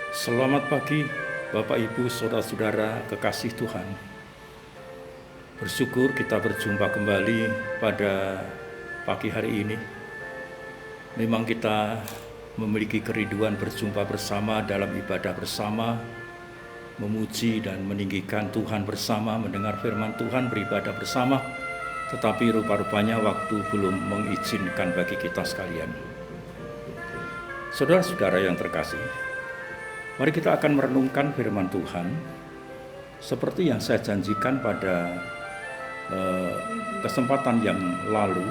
Selamat pagi Bapak Ibu Saudara-saudara kekasih Tuhan. Bersyukur kita berjumpa kembali pada pagi hari ini. Memang kita memiliki kerinduan berjumpa bersama dalam ibadah bersama, memuji dan meninggikan Tuhan bersama, mendengar firman Tuhan, beribadah bersama. Tetapi rupa-rupanya waktu belum mengizinkan bagi kita sekalian. Saudara-saudara yang terkasih, mari kita akan merenungkan firman Tuhan seperti yang saya janjikan pada kesempatan yang lalu,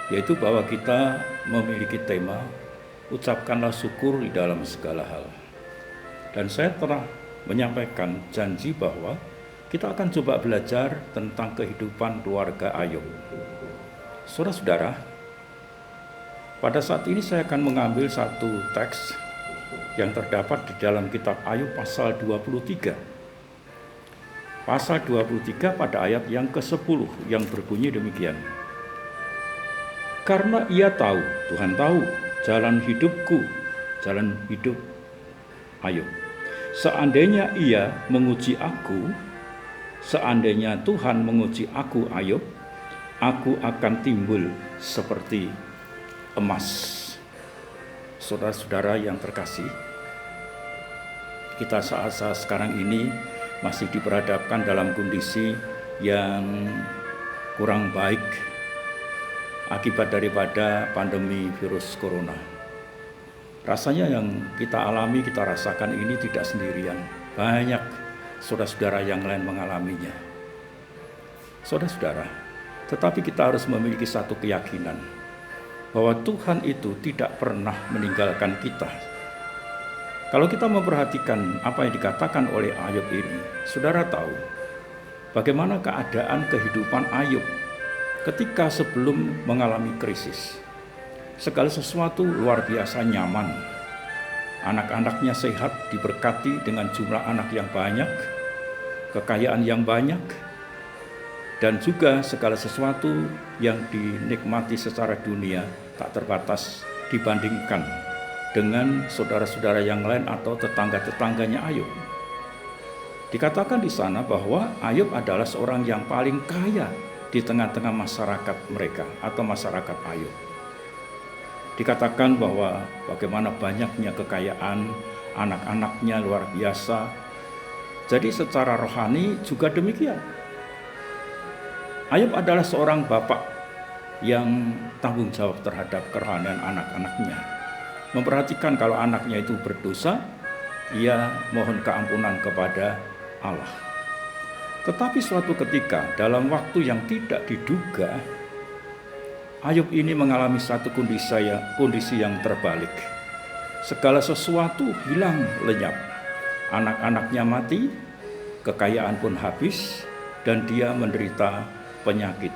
yaitu bahwa kita memiliki tema ucapkanlah syukur di dalam segala hal. Dan saya telah menyampaikan janji bahwa kita akan coba belajar tentang kehidupan keluarga Ayub. Saudara-saudara, pada saat ini saya akan mengambil satu teks yang terdapat di dalam kitab Ayub pasal 23. Pasal 23 pada ayat yang ke-10 yang berbunyi demikian. Karena ia tahu, Tuhan tahu, jalan hidupku, jalan hidup Ayub. Seandainya ia menguji aku, seandainya Tuhan menguji aku Ayub, aku akan timbul seperti emas. Saudara-saudara yang terkasih, kita saat-saat sekarang ini masih diperhadapkan dalam kondisi yang kurang baik akibat daripada pandemi virus corona. Rasanya yang kita alami, kita rasakan ini tidak sendirian. Banyak saudara-saudara yang lain mengalaminya. Saudara-saudara, tetapi kita harus memiliki satu keyakinan bahwa Tuhan itu tidak pernah meninggalkan kita. Kalau kita memperhatikan apa yang dikatakan oleh Ayub ini, saudara tahu bagaimana keadaan kehidupan Ayub ketika sebelum mengalami krisis. Segala sesuatu luar biasa nyaman. Anak-anaknya sehat, diberkati dengan jumlah anak yang banyak, kekayaan yang banyak, dan juga segala sesuatu yang dinikmati secara dunia tak terbatas dibandingkan dengan saudara-saudara yang lain atau tetangga-tetangganya Ayub. Dikatakan di sana bahwa Ayub adalah seorang yang paling kaya di tengah-tengah masyarakat mereka atau masyarakat Ayub. Dikatakan bahwa bagaimana banyaknya kekayaan, anak-anaknya luar biasa. Jadi secara rohani juga demikian. Ayub adalah seorang bapak yang tanggung jawab terhadap kerohanian anak-anaknya. Memperhatikan kalau anaknya itu berdosa, ia mohon keampunan kepada Allah. Tetapi suatu ketika dalam waktu yang tidak diduga, Ayub ini mengalami satu kondisi yang terbalik. Segala sesuatu hilang lenyap. Anak-anaknya mati, kekayaan pun habis, dan dia menderita penyakit.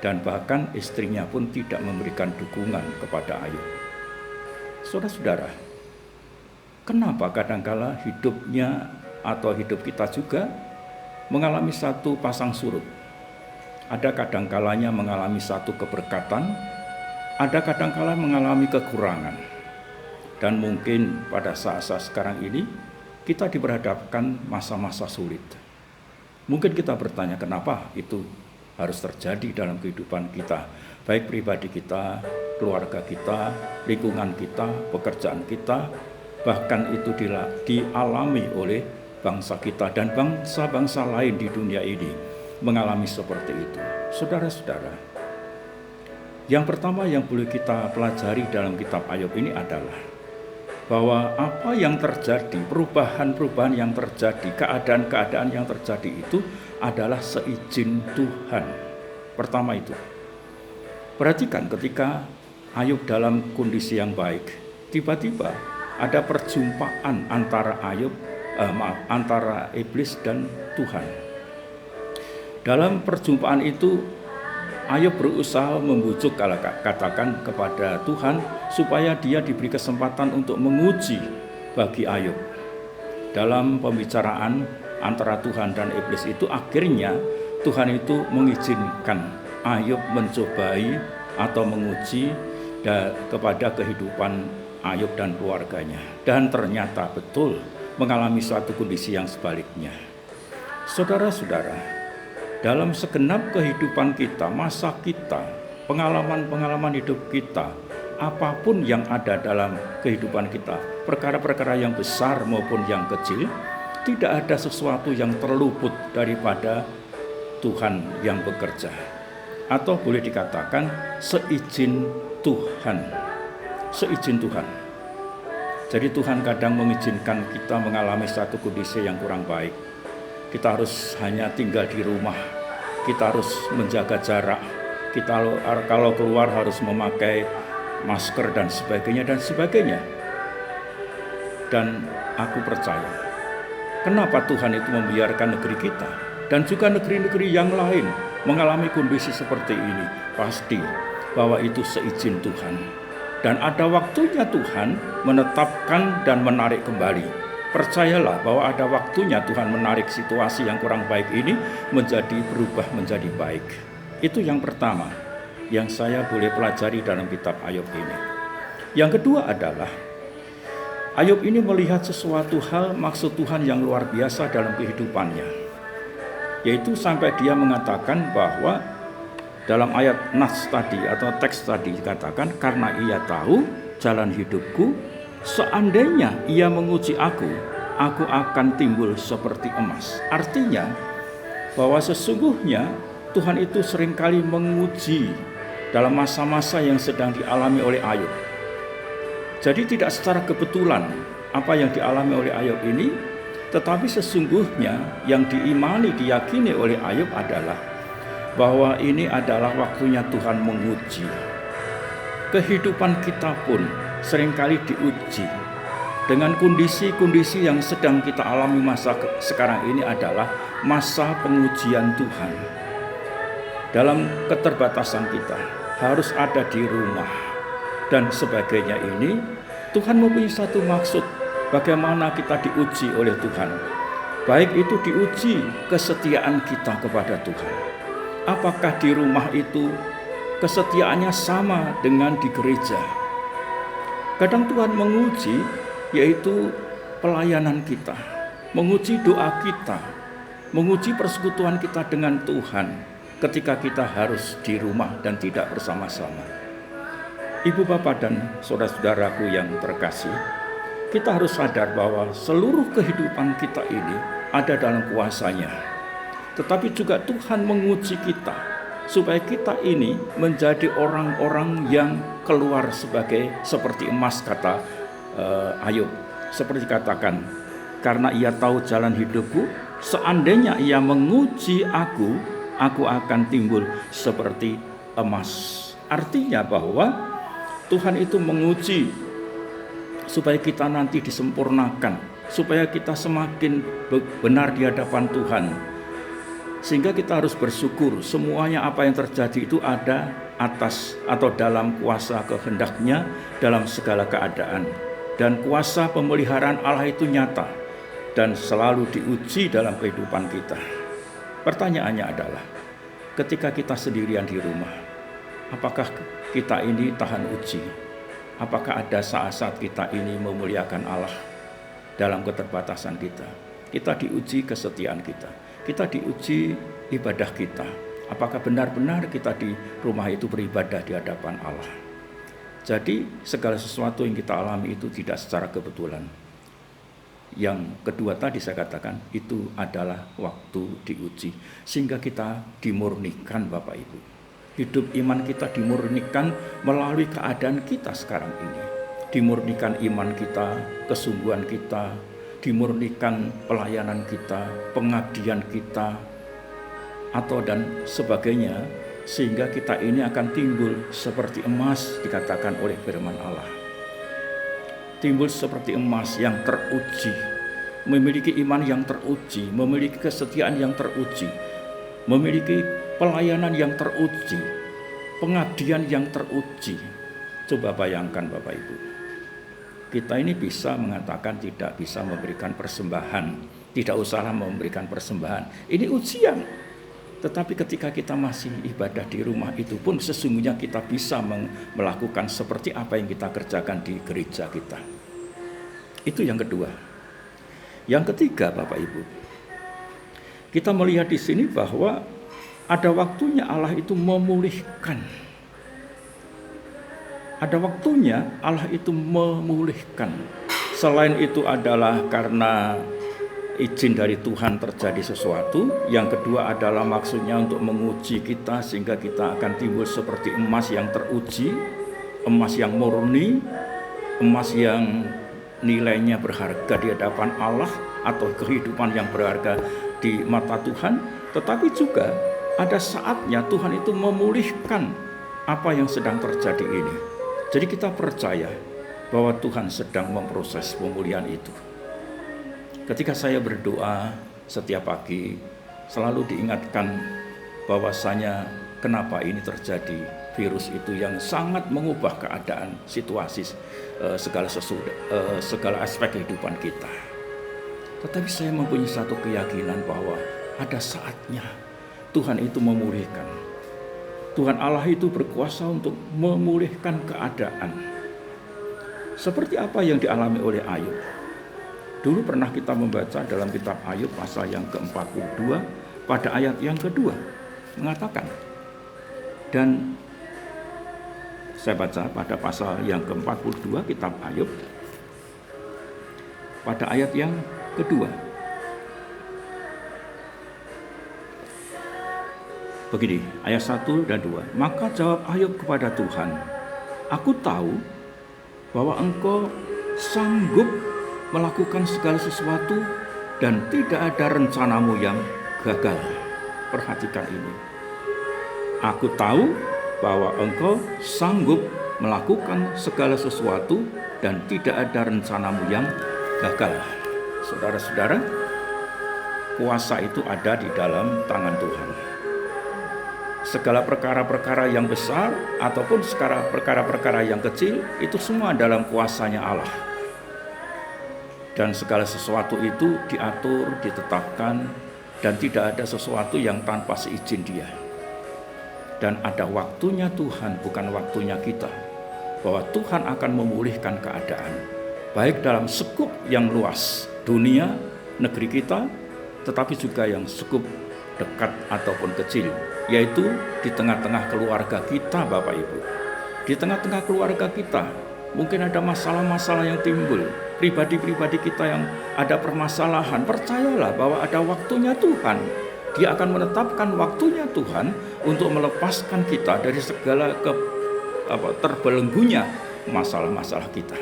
Dan bahkan istrinya pun tidak memberikan dukungan kepada Ayub. Saudara-saudara, kenapa kadangkala hidupnya atau hidup kita juga mengalami satu pasang surut? Ada kadangkalanya mengalami satu keberkatan, ada kadangkala mengalami kekurangan. Dan mungkin pada saat-saat sekarang ini kita diperhadapkan masa-masa sulit. Mungkin kita bertanya kenapa itu harus terjadi dalam kehidupan kita, baik pribadi kita, keluarga kita, lingkungan kita, pekerjaan kita, bahkan itu dialami oleh bangsa kita dan bangsa-bangsa lain di dunia ini mengalami seperti itu. Saudara-saudara, yang pertama yang boleh kita pelajari dalam kitab Ayub ini adalah bahwa apa yang terjadi, perubahan-perubahan yang terjadi, keadaan-keadaan yang terjadi itu adalah seizin Tuhan. Pertama itu. Perhatikan ketika Ayub dalam kondisi yang baik, tiba-tiba ada perjumpaan antara iblis dan Tuhan. Dalam perjumpaan itu Ayub berusaha membujuk, kalau katakan kepada Tuhan, supaya dia diberi kesempatan untuk menguji bagi Ayub. Dalam pembicaraan antara Tuhan dan iblis itu, akhirnya Tuhan itu mengizinkan Ayub mencobai atau menguji kepada kehidupan Ayub dan keluarganya. Dan ternyata betul mengalami suatu kondisi yang sebaliknya. Saudara-saudara, dalam segenap kehidupan kita, masa kita, pengalaman-pengalaman hidup kita, apapun yang ada dalam kehidupan kita, perkara-perkara yang besar maupun yang kecil, tidak ada sesuatu yang terluput daripada Tuhan yang bekerja. Atau boleh dikatakan seizin Tuhan. Seizin Tuhan. Jadi Tuhan kadang mengizinkan kita mengalami satu kondisi yang kurang baik. Kita harus hanya tinggal di rumah. Kita harus menjaga jarak. Kita kalau keluar harus memakai masker dan sebagainya dan sebagainya. Dan aku percaya, kenapa Tuhan itu membiarkan negeri kita dan juga negeri-negeri yang lain mengalami kondisi seperti ini? Pasti bahwa itu seizin Tuhan. Dan ada waktunya Tuhan menetapkan dan menarik kembali. Percayalah bahwa ada waktunya Tuhan menarik situasi yang kurang baik ini berubah menjadi baik. Itu yang pertama yang saya boleh pelajari dalam kitab Ayub ini. Yang kedua adalah Ayub ini melihat sesuatu hal maksud Tuhan yang luar biasa dalam kehidupannya. Yaitu sampai dia mengatakan bahwa dalam ayat nas tadi atau teks tadi dikatakan, karena ia tahu jalan hidupku, seandainya ia menguji aku akan timbul seperti emas. Artinya bahwa sesungguhnya Tuhan itu seringkali menguji dalam masa-masa yang sedang dialami oleh Ayub. Jadi tidak secara kebetulan apa yang dialami oleh Ayub ini, tetapi sesungguhnya yang diimani, diyakini oleh Ayub adalah bahwa ini adalah waktunya Tuhan menguji. Kehidupan kita pun seringkali diuji. Dengan kondisi-kondisi yang sedang kita alami masa sekarang ini adalah masa pengujian Tuhan. Dalam keterbatasan kita, harus ada di rumah dan sebagainya ini, Tuhan mempunyai satu maksud bagaimana kita diuji oleh Tuhan. Baik itu diuji kesetiaan kita kepada Tuhan. Apakah di rumah itu kesetiaannya sama dengan di gereja? Kadang Tuhan menguji, yaitu pelayanan kita, menguji doa kita, menguji persekutuan kita dengan Tuhan ketika kita harus di rumah dan tidak bersama-sama. Ibu bapak dan saudara-saudaraku yang terkasih, kita harus sadar bahwa seluruh kehidupan kita ini ada dalam kuasa-Nya. Tetapi juga Tuhan menguji kita supaya kita ini menjadi orang-orang yang keluar seperti emas, kata Ayub. Seperti katakan, karena ia tahu jalan hidupku, seandainya ia menguji aku akan timbul seperti emas. Artinya bahwa Tuhan itu menguji supaya kita nanti disempurnakan, supaya kita semakin benar di hadapan Tuhan. Sehingga kita harus bersyukur semuanya apa yang terjadi itu ada atas atau dalam kuasa kehendak-Nya dalam segala keadaan. Dan kuasa pemeliharaan Allah itu nyata dan selalu diuji dalam kehidupan kita. Pertanyaannya adalah, ketika kita sendirian di rumah, apakah kita ini tahan uji? Apakah ada saat-saat kita ini memuliakan Allah dalam keterbatasan kita? Kita diuji kesetiaan kita. Kita diuji ibadah kita. Apakah benar-benar kita di rumah itu beribadah di hadapan Allah? Jadi segala sesuatu yang kita alami itu tidak secara kebetulan. Yang kedua tadi saya katakan itu adalah waktu diuji. Sehingga kita dimurnikan Bapak Ibu. Hidup iman kita dimurnikan melalui keadaan kita sekarang ini. Dimurnikan iman kita, kesungguhan kita, dimurnikan pelayanan kita, pengabdian kita, atau dan sebagainya, sehingga kita ini akan timbul seperti emas, dikatakan oleh firman Allah. Timbul seperti emas yang teruji, memiliki iman yang teruji, memiliki kesetiaan yang teruji, memiliki pelayanan yang teruji, pengabdian yang teruji. Coba bayangkan Bapak Ibu, kita ini bisa mengatakan tidak bisa memberikan persembahan, tidak usahlah memberikan persembahan. Ini ujian. Tetapi ketika kita masih ibadah di rumah itu pun sesungguhnya kita bisa melakukan seperti apa yang kita kerjakan di gereja kita. Itu yang kedua. Yang ketiga, Bapak Ibu, kita melihat di sini bahwa ada waktunya Allah itu memulihkan. Ada waktunya Allah itu memulihkan. Selain itu adalah karena izin dari Tuhan terjadi sesuatu. Yang kedua adalah maksudnya untuk menguji kita sehingga kita akan timbul seperti emas yang teruji, emas yang murni, emas yang nilainya berharga di hadapan Allah atau kehidupan yang berharga di mata Tuhan. Tetapi juga ada saatnya Tuhan itu memulihkan apa yang sedang terjadi ini. Jadi kita percaya bahwa Tuhan sedang memproses pemulihan itu. Ketika saya berdoa setiap pagi, selalu diingatkan bahwasanya kenapa ini terjadi, virus itu yang sangat mengubah keadaan situasi segala aspek kehidupan kita. Tetapi saya mempunyai satu keyakinan bahwa ada saatnya Tuhan itu memulihkan. Tuhan Allah itu berkuasa untuk memulihkan keadaan. Seperti apa yang dialami oleh Ayub. Dulu pernah kita membaca dalam kitab Ayub pasal yang ke-42 pada ayat yang kedua mengatakan, dan saya baca pada pasal yang ke-42 kitab Ayub pada ayat yang kedua. Begini, ayat 1 dan 2. Maka jawab Ayub kepada Tuhan, aku tahu bahwa Engkau sanggup melakukan segala sesuatu dan tidak ada rencanamu yang gagal. Perhatikan ini. Aku tahu bahwa Engkau sanggup melakukan segala sesuatu dan tidak ada rencanamu yang gagal. Saudara-saudara, kuasa itu ada di dalam tangan Tuhan. Segala perkara-perkara yang besar ataupun segala perkara-perkara yang kecil itu semua dalam kuasanya Allah. Dan segala sesuatu itu diatur, ditetapkan, dan tidak ada sesuatu yang tanpa seizin Dia. Dan ada waktunya Tuhan, bukan waktunya kita, bahwa Tuhan akan memulihkan keadaan, baik dalam skup yang luas dunia, negeri kita, tetapi juga yang skup dekat ataupun kecil, yaitu di tengah-tengah keluarga kita, Bapak Ibu. Di tengah-tengah keluarga kita mungkin ada masalah-masalah yang timbul, pribadi-pribadi kita yang ada permasalahan. Percayalah bahwa ada waktunya Tuhan. Dia akan menetapkan waktunya Tuhan untuk melepaskan kita dari segala terbelenggunya masalah-masalah kita.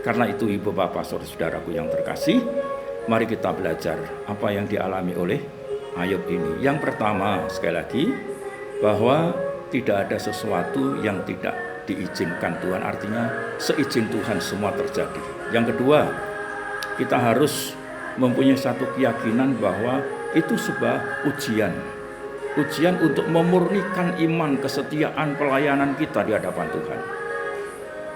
Karena itu, Ibu Bapak Saudara-saudaraku yang terkasih, mari kita belajar apa yang dialami oleh Ayub ini. Yang pertama, sekali lagi, bahwa tidak ada sesuatu yang tidak diizinkan Tuhan, artinya seizin Tuhan semua terjadi. Yang kedua, kita harus mempunyai satu keyakinan bahwa itu sebuah ujian untuk memurnikan iman, kesetiaan, pelayanan kita di hadapan Tuhan.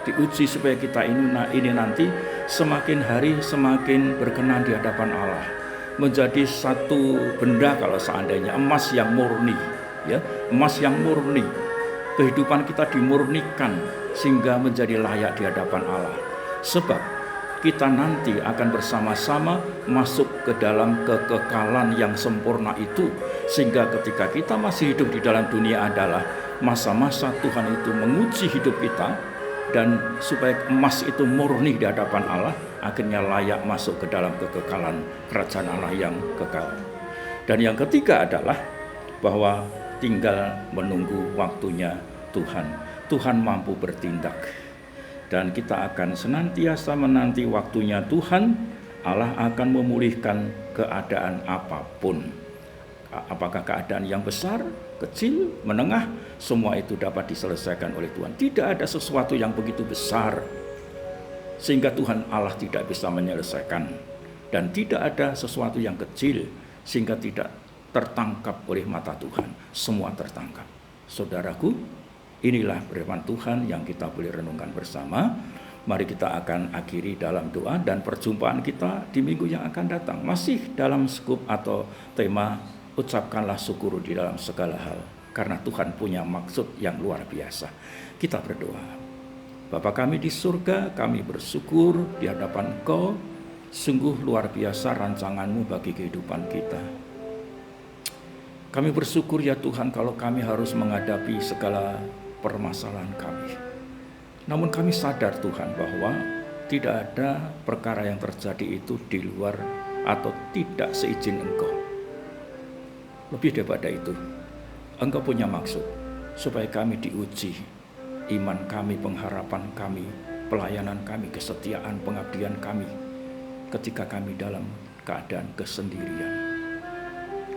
Diuji supaya kita ini nanti semakin hari semakin berkenan di hadapan Allah, menjadi satu benda, kalau seandainya emas yang murni, ya, emas yang murni. Kehidupan kita dimurnikan sehingga menjadi layak di hadapan Allah. Sebab kita nanti akan bersama-sama masuk ke dalam kekekalan yang sempurna itu. Sehingga ketika kita masih hidup di dalam dunia adalah masa-masa Tuhan itu menguji hidup kita, dan supaya emas itu murni di hadapan Allah, akhirnya layak masuk ke dalam kekekalan kerajaan Allah yang kekal. Dan yang ketiga adalah bahwa tinggal menunggu waktunya Tuhan. Tuhan mampu bertindak. Dan kita akan senantiasa menanti waktunya Tuhan. Allah akan memulihkan keadaan apapun. Apakah keadaan yang besar, kecil, menengah, semua itu dapat diselesaikan oleh Tuhan. Tidak ada sesuatu yang begitu besar sehingga Tuhan Allah tidak bisa menyelesaikan. Dan tidak ada sesuatu yang kecil sehingga tidak tertangkap oleh mata Tuhan. Semua tertangkap. Saudaraku, inilah firman Tuhan yang kita boleh renungkan bersama. Mari kita akan akhiri dalam doa, dan perjumpaan kita di minggu yang akan datang masih dalam skup atau tema ucapkanlah syukur di dalam segala hal, karena Tuhan punya maksud yang luar biasa. Kita berdoa. Bapa kami di surga, kami bersyukur di hadapan Engkau. Sungguh luar biasa rancangan-Mu bagi kehidupan kita. Kami bersyukur ya Tuhan kalau kami harus menghadapi segala permasalahan kami. Namun kami sadar Tuhan bahwa tidak ada perkara yang terjadi itu di luar atau tidak seizin Engkau. Lebih daripada itu, Engkau punya maksud supaya kami diuji, iman kami, pengharapan kami, pelayanan kami, kesetiaan, pengabdian kami ketika kami dalam keadaan kesendirian.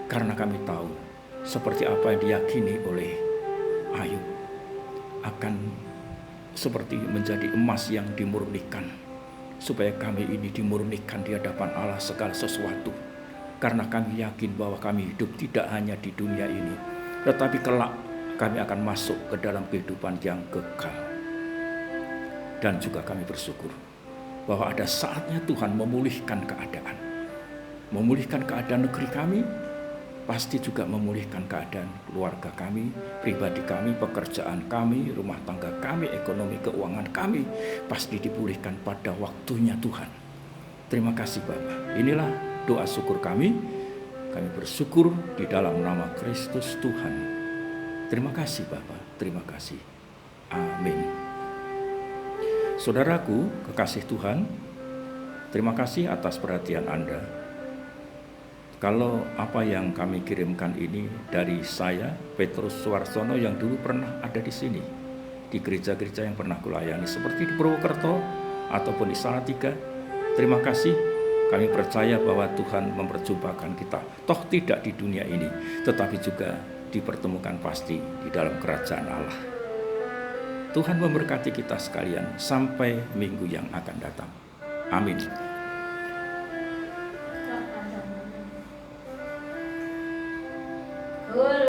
Karena kami tahu seperti apa yang diyakini oleh Ayub akan seperti menjadi emas yang dimurnikan, supaya kami ini dimurnikan di hadapan Allah segala sesuatu. Karena kami yakin bahwa kami hidup tidak hanya di dunia ini, tetapi kelak kami akan masuk ke dalam kehidupan yang kekal. Dan juga kami bersyukur bahwa ada saatnya Tuhan memulihkan keadaan. Memulihkan keadaan negeri kami, pasti juga memulihkan keadaan keluarga kami, pribadi kami, pekerjaan kami, rumah tangga kami, ekonomi keuangan kami, pasti dipulihkan pada waktunya Tuhan. Terima kasih Bapa. Inilah doa syukur kami. Kami bersyukur di dalam nama Kristus Tuhan. Terima kasih Bapa, terima kasih. Amin. Saudaraku, kekasih Tuhan, terima kasih atas perhatian Anda. Kalau apa yang kami kirimkan ini dari saya, Petrus Suwarsono, yang dulu pernah ada di sini, di gereja-gereja yang pernah kulayani, seperti di Purwokerto ataupun di Salatiga, terima kasih. Kami percaya bahwa Tuhan memperjumpakan kita, toh tidak di dunia ini, tetapi juga dipertemukan pasti di dalam kerajaan Allah. Tuhan memberkati kita sekalian sampai minggu yang akan datang. Amin.